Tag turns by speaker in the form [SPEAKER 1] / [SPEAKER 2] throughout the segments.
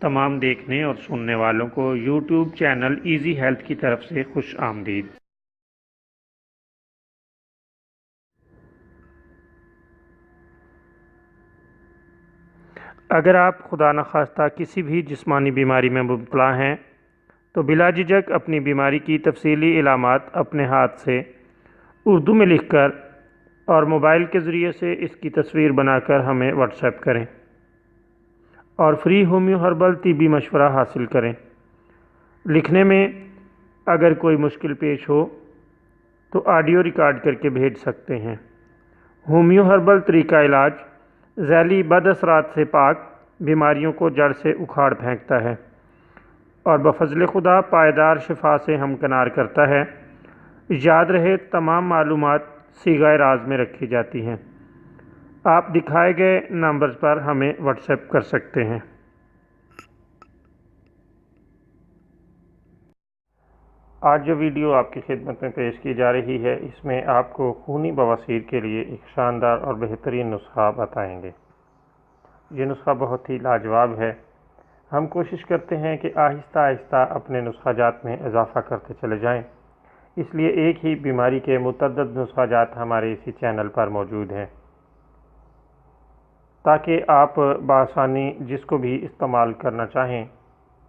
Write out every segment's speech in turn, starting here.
[SPEAKER 1] تمام دیکھنے اور سننے والوں کو یوٹیوب چینل ایزی ہیلتھ کی طرف سے خوش آمدید۔ اگر آپ خدا نخواستہ کسی بھی جسمانی بیماری میں مبتلا ہیں تو بلا جھجک اپنی بیماری کی تفصیلی علامات اپنے ہاتھ سے اردو میں لکھ کر اور موبائل کے ذریعے سے اس کی تصویر بنا کر ہمیں واٹس ایپ کریں اور فری ہومیو ہربل طبی مشورہ حاصل کریں۔ لکھنے میں اگر کوئی مشکل پیش ہو تو آڈیو ریکارڈ کر کے بھیج سکتے ہیں۔ ہومیو ہربل طریقہ علاج ذیلی بد اثرات سے پاک، بیماریوں کو جڑ سے اکھاڑ پھینکتا ہے اور بفضل خدا پائیدار شفا سے ہمکنار کرتا ہے۔ یاد رہے تمام معلومات صیغہ راز میں رکھی جاتی ہیں۔ آپ دکھائے گئے نمبرز پر ہمیں واٹس ایپ کر سکتے ہیں۔ آج جو ویڈیو آپ کی خدمت میں پیش کی جا رہی ہے، اس میں آپ کو خونی بواسیر کے لیے ایک شاندار اور بہترین نسخہ بتائیں گے۔ یہ نسخہ بہت ہی لاجواب ہے۔ ہم کوشش کرتے ہیں کہ آہستہ آہستہ اپنے نسخہ جات میں اضافہ کرتے چلے جائیں، اس لیے ایک ہی بیماری کے متعدد نسخہ جات ہمارے اسی چینل پر موجود ہیں تاکہ آپ بآسانی جس کو بھی استعمال کرنا چاہیں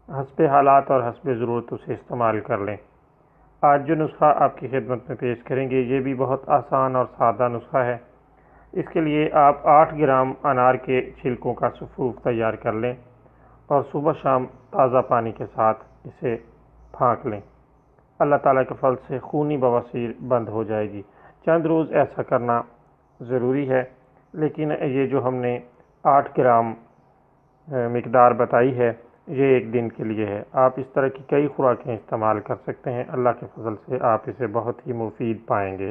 [SPEAKER 1] حسب حالات اور حسب ضرورت اسے استعمال کر لیں۔ آج جو نسخہ آپ کی خدمت میں پیش کریں گے یہ بھی بہت آسان اور سادہ نسخہ ہے۔ اس کے لیے آپ 8 گرام انار کے چھلکوں کا سفوف تیار کر لیں اور صبح شام تازہ پانی کے ساتھ اسے پھانک لیں۔ اللہ تعالیٰ کے فضل سے خونی بواسیر بند ہو جائے گی۔ چند روز ایسا کرنا ضروری ہے، لیکن یہ جو ہم نے 8 گرام مقدار بتائی ہے یہ ایک دن کے لیے ہے۔ آپ اس طرح کی کئی خوراکیں استعمال کر سکتے ہیں۔ اللہ کے فضل سے آپ اسے بہت ہی مفید پائیں گے۔